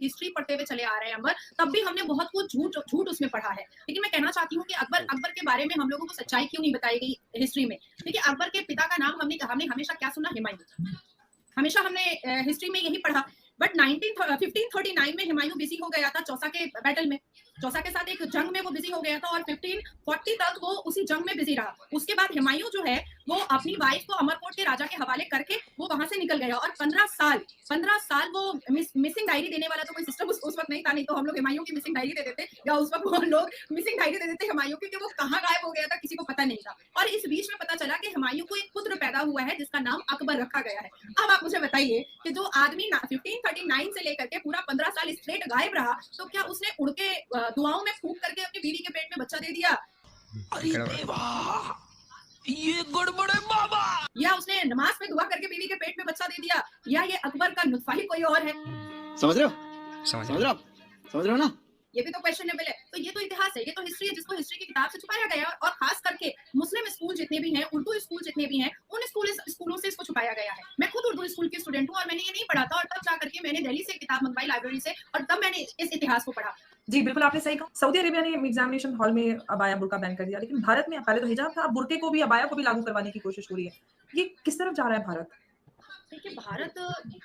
History पढ़ते हुए चले आ रहे हैं अंबर, तब भी हमने बहुत कुछ झूठ उसमें पढ़ा है। लेकिन मैं कहना चाहती हूँ कि अकबर के बारे में हम लोगों को सच्चाई क्यों नहीं बताई गई हिस्ट्री में। देखिए, अकबर के पिता का नाम हमने हमेशा क्या सुना? हुमायूं। हमेशा हमने हिस्ट्री में यही पढ़ा। बट 1539 में हुमायूं बिजी हो गया था चौसा के बैटल में, चौसा के साथ एक जंग में वो बिजी हो गया था, और 1540 तक वो उसी जंग में बिजी रहा। उसके बाद हुमायूं जो है वो अपनी वाइफ को अमरकोट के राजा के हवाले करके वो वहां से निकल गया, और 15 साल वो मिसिंग डायरी देने वाला तो कोई सिस्टम उस वक्त नहीं था, नहीं तो हम लोग हुमायूं की मिसिंग डायरी दे देते, या उस वक्त वो लोग मिसिंग डायरी दे देते हुमायूं की, क्योंकि वो कहाँ गायब हो गया था किसी को पता नहीं था। और इस बीच में पता चला कि हुमायूं को एक पुत्र पैदा हुआ है जिसका नाम अकबर रखा गया है। अब आप मुझे बताइए कि जो आदमी 1539 से लेकर के पूरा 15 साल स्ट्रेट गायब रहा, तो क्या उसने उड़ के दुआओं में फूंक करके अपनी बीवी के पेट में बच्चा दे दिया? अरे देवा, ये गड़बड़ है बाबा। या उसने नमाज में दुआ करके बीवी के पेट में बच्चा दे दिया? या ये अकबर का नुत्फा ही कोई और है? समझ रहे हो? समझ रहे हो ना? ये भी तो क्वेश्चनेबल है। तो ये तो इतिहास है, ये तो हिस्ट्री है, जिसको हिस्ट्री की किताब से छुपाया गया है, और खास करके मुस्लिम स्कूल जितने भी हैं, उर्दू स्कूल जितने भी हैं, उन स्कूलों से इसको छुपाया गया है। मैं खुद उर्दू स्कूल की स्टूडेंट हूँ, और मैंने ये नहीं पढ़ा था, और तब जा करके मैंने दिल्ली से किताब मंगवाई लाइब्रेरी से, और तब मैंने इस इतिहास को पढ़ा। जी, बिल्कुल आपने सही कहा। सऊदी अरेबिया ने एग्जामिनेशन हॉल में अबाया बुर्का बैन कर दिया, लेकिन भारत में पहले तो हिजाब था, अब बुर्के को भी, अबाया को भी लागू करवाने की कोशिश हो रही है। ये किस तरफ जा रहा है भारत? देखिए, भारत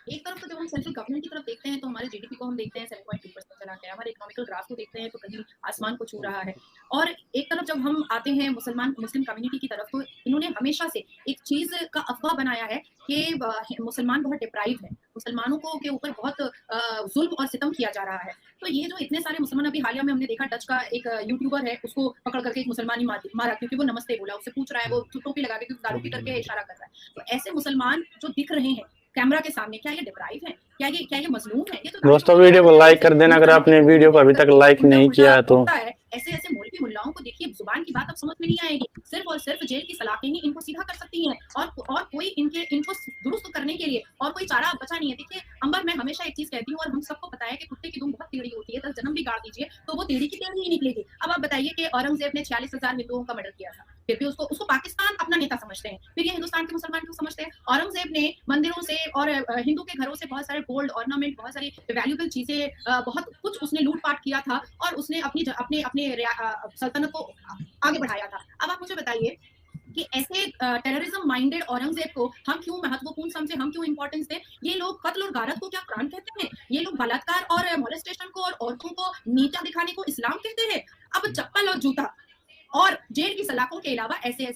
एक तरफ तो जब हम सेंट्रल गवर्नमेंट की तरफ देखते हैं तो हमारे जीडीपी को हम देखते हैं 7.2% चला गया, हमारे इकोनॉमिकल ग्राफ को देखते हैं तो कहीं आसमान को छू रहा है। और एक तरफ जब हम आते हैं मुस्लिम कम्युनिटी की तरफ, तो इन्होंने हमेशा से एक चीज का अफवाह बनाया है कि मुसलमान बहुत डिप्राइव है, मुसलमानों को के ऊपर बहुत जुल्म और सितम किया जा रहा है। तो ये जो इतने सारे मुसलमान, अभी हालिया में हमने देखा डच का एक यूट्यूबर है, उसको पकड़ करके एक मुसलमान ही मारा क्योंकि वो नमस्ते बोला, उससे पूछ रहा है, वो टोपी लगा के दारू पी करके इशारा कर रहा है। तो ऐसे मुसलमान जो दिख रहे हैं कैमरा के सामने, क्या ये डिप्राइव है? क्या ये मजलूम है? ये तो दोस्तों वीडियो को लाइक कर देना अगर आपने वीडियो को अभी तक लाइक नहीं किया है तो। ऐसे मौलवी मुल्लाओं को देखिए, जुबान की बात अब समझ में नहीं आएगी, सिर्फ और सिर्फ जेल की सलाखें ही इनको सीधा कर सकती हैं, और कोई इनको दुरुस्त करने के लिए और कोई चारा बचा नहीं है। देखिए अंबर, मैं हमेशा एक चीज कहती हूँ, और हम सबको पता है कि कुत्ते की दुम बहुत टेढ़ी होती है, 10 जन्म भी गाड़ दीजिए तो वो टेढ़ी की टेढ़ी ही निकलेगी। अब आप बताइए कि औरंगजेब ने 46,000 हिंदुओं का मर्डर किया था, फिर भी उसको पाकिस्तान अपना नेता समझते हैं, फिर ये हिंदुस्तान के मुसलमान क्यों समझते हैं? औरंगजेब ने मंदिरों से और हिंदू के घरों से बहुत सारे गोल्ड ऑर्नामेंट, बहुत सारी वैल्यूएबल चीजें, बहुत कुछ उसने लूटपाट किया था, और उसने अपने सल्तनत को आगे बढ़ाया था। अब आप मुझे बताइए कि ऐसे टेररिज्म माइंडेड औरंगजेब को हम क्यों महत्वपूर्ण समझे, हम क्यों इंपॉर्टेंस दें? ये लोग कत्ल और गारत को क्या कुरान कहते हैं? ये लोग बलात्कार और मोलेस्टेशन को और औरतों को नीचा दिखाने को इस्लाम कहते हैं? अब चप्पल और जूता और जेल की सलाखों के अलावा ऐसे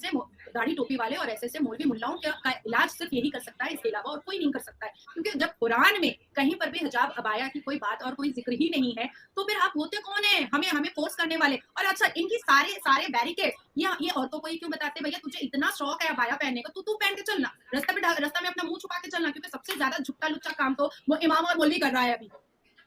दाढ़ी टोपी वाले और ऐसे मौलवी मुल्लाओं का इलाज सिर्फ यही कर सकता है, इसके अलावा और कोई नहीं कर सकता है। क्योंकि जब कुरान में कहीं पर भी हिजाब अबाया की कोई बात और कोई जिक्र ही नहीं है, तो फिर आप होते कौन है हमें फोर्स करने वाले? और अच्छा, इनकी सारे बैरिकेड ये औरतों को ही क्यों बताते? भैया तुझे इतना शौक है अबाया पहनने का, तू पहन के चलना, रास्ता में अपना मुंह छुपा के चलना, क्योंकि सबसे ज्यादा झुक्का लुच्चा काम तो वो इमाम और मौलवी कर रहा है अभी।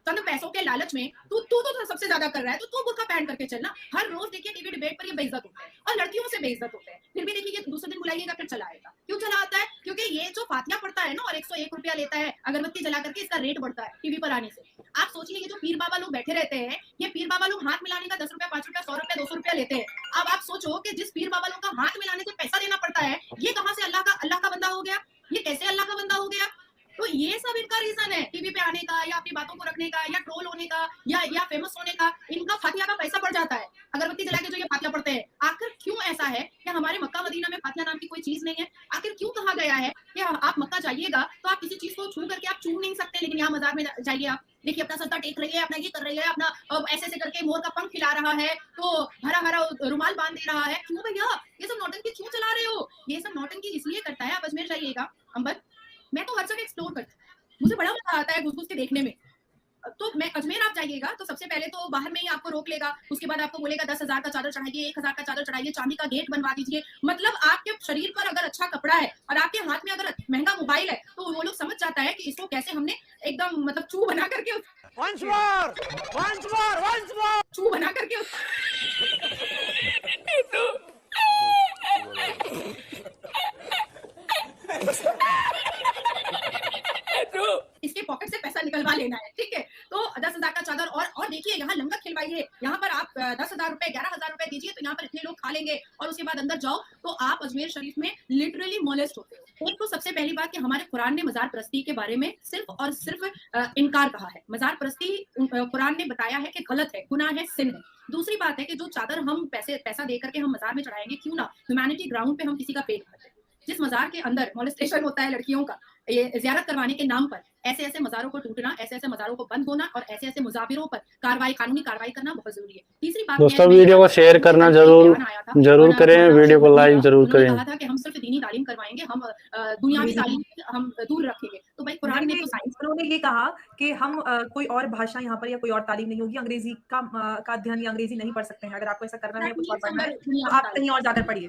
चंद पैसों के लालच में तू तो सबसे ज्यादा कर रहा है, तो तू बुर्का पहन करके चलना। हर रोज देखिए टीवी डिबेट पर ये बेइज्जत होते हैं, और लड़कियों से बेइज्जत होते हैं, फिर भी देखिए दूसरे दिन बुलाइएगा फिर चला आएगा। क्यों चला आता है? क्योंकि ये जो फातिया पड़ता है ना, और 101 रुपया लेता है अगरबत्ती जला करके, इसका रेट बढ़ता है टीवी पर आने से। आप सोचिए, ये जो पीर बाबा लोग बैठे रहते हैं, ये पीर बाबा लोग हाथ मिलाने का 10 रुपया, 5 रुपया, 100 रुपया, 200 रुपया लेते हैं। अब आप सोचो कि जिस पीर बाबा लोग का हाथ मिलाने से पैसा देना पड़ता है, ये कहां से अल्लाह का बंदा हो गया? ये कैसे अल्लाह का बंदा हो गया? तो ये सब इनका रीजन है टीवी पे आने का, या अपनी बातों को रखने का, या ट्रोल होने का, या फेमस होने का। इनका फातिया का पैसा बढ़ जाता है अगरबत्ती जला के जो ये फातिया पढ़ते हैं। आखिर क्यों ऐसा है? क्या हमारे मक्का मदीना में फातिया नाम की कोई चीज नहीं है? आखिर क्यों कहा गया है कि आप मक्का जाइएगा तो आप किसी चीज को छू करके आप छू नहीं सकते, लेकिन यहाँ मजार में जाइए, आप देखिए अपना सत्ता टेक रही है, अपना ये कर रही है, अपना ऐसे करके मोर का पंख खिला रहा है, तो हरा रुमाल बांध दे रहा है। क्यों भैया ये सब नौटंकी क्यों चला रहे हो? ये सब नौटंकी इसलिए करता है। आप अजमेर जाइएगा अंबर, मैं तो हर जगह एक्सप्लोर करती हूँ, मुझे बड़ा मजा आता है घुस के देखने में। तो मैं अजमेर आप जाइएगा तो सबसे पहले तो बाहर में ही आपको रोक लेगा, उसके बाद आपको बोलेगा 10,000 का चादर चढ़ाइए, 1,000 का चादर चढ़ाइए, चांदी का गेट बनवा दीजिए। मतलब आपके शरीर पर अगर अच्छा कपड़ा है और आपके हाथ में अगर महंगा मोबाइल है, तो वो लोग समझ जाता है कि इसको कैसे हमने एकदम मतलब चू बना करके चू बना करके इसके पॉकेट से पैसा निकलवा लेना है, ठीक है? तो 10,000 का चादर और देखिए यहाँ लंगर खिलवाइए, यहाँ पर आप 10,000 रुपए 11,000 रुपए दीजिए तो यहाँ पर इतने लोग खा लेंगे और उसके बाद अंदर जाओ तो आप अजमेर शरीफ में लिटरली मोलेस्ट होते हो। एक तो सबसे पहली बात कि हमारे कुरान ने मजार परस्ती के बारे में सिर्फ और सिर्फ इनकार कहा है। मजार परस्ती कुरान ने बताया है कि गलत है, गुनाह है, सिन है। दूसरी बात है कि जो चादर हम पैसा दे करके हम मजार में चढ़ाएंगे, क्यों ना ह्यूमैनिटी ग्राउंड पे हम किसी का पेट भरते हैं। जिस मजार के अंदर मोलेस्टेशन होता है लड़कियों का, ये ज़ियारत करवाने के नाम पर ऐसे ऐसे मजारों को टूटना, ऐसे ऐसे मजारों को बंद होना और ऐसे ऐसे मुजाविरों पर कानूनी कार्रवाई करना बहुत जरूरी है। तीसरी बात दोस्तों वीडियो को शेयर करना जरूर करें, वीडियो को लाइक जरूर करें। कहा था कि हम सिर्फ दीनी तालीम करवाएंगे, हम दुनियावी तालीम हम दूर रखेंगे। तो भाई कुरान ने तो साइंस, उन्होंने ये कहा कि हम कोई और भाषा यहाँ पर या कोई और तालीम नहीं होगी, अंग्रेजी का अध्ययन या अंग्रेजी नहीं पढ़ सकते हैं। अगर आपको ऐसा करना है, कुछ और पढ़ना है तो आप कहीं और जाकर पढ़िए।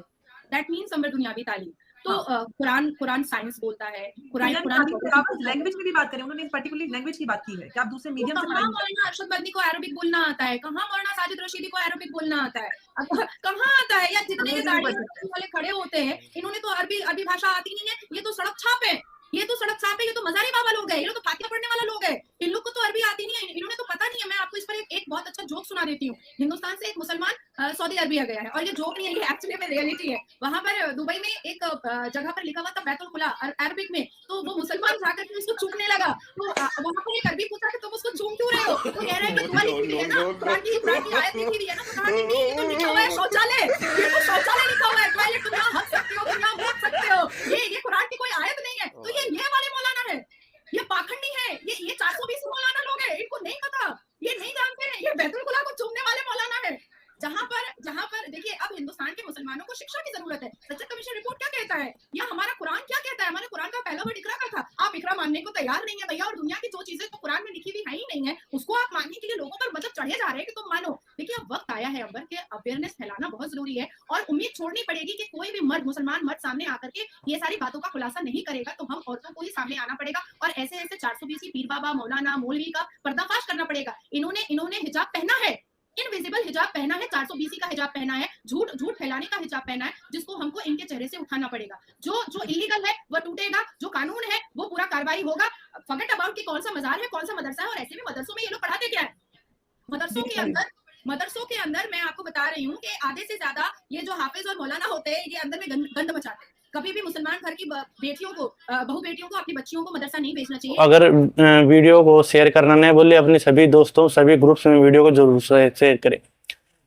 दैट मीन्स समर दुनियावी तालीम। तो कुरान साइंस बोलता है, कुरान लैंग्वेज में भी बात करें, उन्होंने पर्टिकुलरली लैंग्वेज की बात की है कि आप दूसरे मीडियम से कहाँ मौलाना अरशद बदनी को अरबिक बोलना आता है, कहाँ मौलाना साजिद रशीदी को अरबिक बोलना आता है, कहाँ आता है? या जितने ये दाढ़ी वाले खड़े होते हैं, इन्होंने तो अरबी भाषा आती नहीं है, ये तो सड़क छाप है, ये तो मजारी बाबा लोग हैं, ये तो फातिहा पढ़ने वाला लोग है, इन लोग को तो अरबी आती नहीं है, इन्होंने तो पता नहीं है। मैं आपको इस पर एक बहुत अच्छा जोक सुना देती हूँ। हिंदुस्तान से एक मुसलमान सऊदी अरबिया गया है और ये जोक नहीं है, ये एक्चुअली में रियलिटी है। वहां पर दुबई में एक जगह पर लिखा हुआ था बैतुल खुला अरबिक में, तो वो मुसलमान जाकर के उसको चूमने लगा। तो वहां पर एक अरबी पूछा कि तुम उसको चूम क्यों रहे हो? तो कह रहा है कि दुआ लिखी हुई है ना, कुरान की आयत लिखी हुई है ना, तो कहा कि नहीं, ये तो लिखा हुआ है शौचालय, ये तो शौचालय लिखा हुआ है, टॉयलेट तुम यहाँ हंस सकते हो, तुम यहाँ बोल सकते हो, ये कुरान की कोई आयत नहीं है। तो ये वाले मौलाना है, ये पाखंडी है, ये 420 मौलाना लोग हैं, इनको नहीं पता, ये नहीं जानते हैं, ये बैतुल खुला को चूमने वाले मौलाना है। जहां पर देखिए, अब हिंदुस्तान के मुसलमानों को शिक्षा की जरूरत है। सच्चा कमीशन रिपोर्ट क्या कहता है या हमारा कुरान क्या कहता है? हमारे कुरान का पहला वर्ड इकरा का था। आप इकरा मानने को तैयार नहीं है भैया, और दुनिया की जो चीजें तो कुरान में लिखी हुई है ही नहीं है, उसको आप मानने के लिए लोगों पर मतलब चढ़े जा रहे हैं कि तुम मानो। देखिए, अब वक्त आया है अंबर के अवेयरनेस फैलाना बहुत जरूरी है और उम्मीद छोड़नी पड़ेगी कि कोई भी मुसलमान मर्द सामने आकर के ये सारी बातों का खुलासा नहीं करेगा, तो हम औरतों को ही सामने आना पड़ेगा और ऐसे 420 पीर बाबा, मौलाना, मौलवी का पर्दाफाश करना पड़ेगा। इन्होंने हिजाब पहना है, इनविजिबल हिजाब पहना है, 420 का हिजाब पहना है, झूठ फैलाने का हिजाब पहना है, जिसको हमको इनके चेहरे से उठाना पड़ेगा। जो इलीगल है वो टूटेगा, जो कानून है वो पूरा कार्रवाई होगा। फॉरगेट अबाउट कि कौन सा मजार है, कौन सा मदरसा है। और ऐसे भी मदरसों में ये लोग पढ़ाते क्या है? मदरसों के अंदर मैं आपको बता रही हूँ कि आधे से ज्यादा ये जो हाफिज और मौलाना होते हैं, ये अंदर में गंद मचाते हैं। कभी भी मुसलमान घर की बहू बेटियों को, अपनी बच्चियों को मदरसा नहीं भेजना चाहिए। अगर वीडियो को शेयर करना नहीं बोले, अपने सभी दोस्तों, सभी ग्रुप्स में वीडियो को जरूर शेयर करें।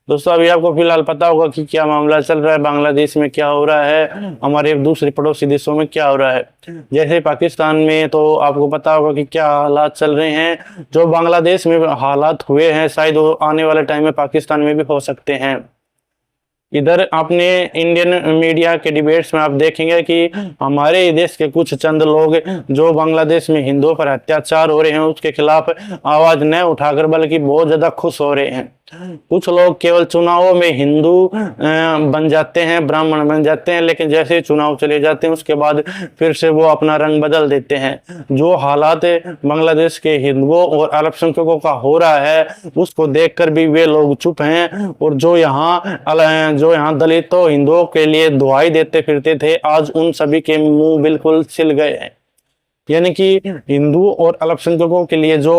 दोस्तों, अभी आपको फिलहाल पता होगा कि क्या मामला चल रहा है, बांग्लादेश में क्या हो रहा है, हमारे दूसरे पड़ोसी देशों में क्या हो रहा है। जैसे पाकिस्तान में तो आपको पता होगा कि क्या हालात चल रहे हैं। जो बांग्लादेश में हालात हुए हैं, शायद वो आने वाले टाइम में पाकिस्तान में भी हो सकते हैं। इधर अपने इंडियन मीडिया के डिबेट्स में आप देखेंगे कि हमारे देश के कुछ चंद लोग जो बांग्लादेश में हिंदुओं पर अत्याचार हो रहे हैं उसके खिलाफ आवाज न उठाकर बल्कि बहुत ज्यादा खुश हो रहे हैं। कुछ लोग केवल चुनावों में हिंदू बन जाते हैं, ब्राह्मण बन जाते हैं, लेकिन जैसे ही चुनाव चले जाते हैं उसके बाद फिर से वो अपना रंग बदल देते हैं। जो हालात बांग्लादेश के हिंदुओं और अल्पसंख्यकों का हो रहा है उसको देखकर भी वे लोग चुप हैं। और जो यहाँ दलितों हिंदुओं के लिए दुआई देते फिरते थे, आज उन सभी के मुंह बिल्कुल सिल गए हैं। यानी कि हिंदू और अल्पसंख्यकों के लिए जो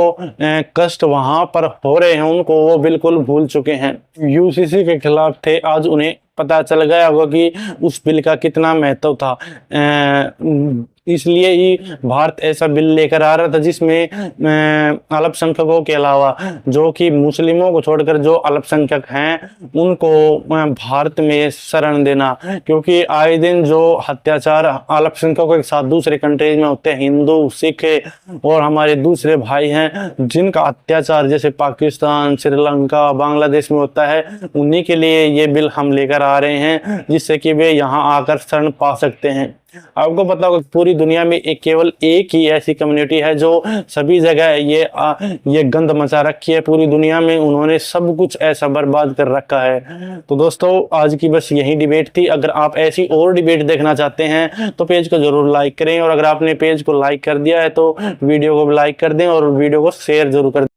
कष्ट वहां पर हो रहे हैं उनको वो बिल्कुल भूल चुके हैं। यूसीसी के खिलाफ थे, आज उन्हें पता चल गया होगा कि उस बिल का कितना महत्व था। इसलिए ही भारत ऐसा बिल लेकर आ रहा था जिसमें अल्पसंख्यकों के अलावा जो कि मुस्लिमों को छोड़कर जो अल्पसंख्यक हैं उनको भारत में शरण देना, क्योंकि आए दिन जो अत्याचार अल्पसंख्यकों के साथ दूसरे कंट्रीज में होते हैं, हिंदू, सिख और हमारे दूसरे भाई हैं जिनका अत्याचार जैसे पाकिस्तान, श्रीलंका, बांग्लादेश में होता है, उन्हीं के लिए ये बिल हम लेकर आ रहे हैं जिससे कि वे यहाँ आकर शरण पा सकते हैं। आपको पता होगा पूरी दुनिया में केवल एक ही ऐसी कम्युनिटी है जो सभी जगह ये गंद मचा रखी है। पूरी दुनिया में उन्होंने सब कुछ ऐसा बर्बाद कर रखा है। तो दोस्तों, आज की बस यही डिबेट थी। अगर आप ऐसी और डिबेट देखना चाहते हैं तो पेज को जरूर लाइक करें, और अगर आपने पेज को लाइक कर दिया है तो वीडियो को लाइक कर दें और वीडियो को शेयर जरूर कर दें।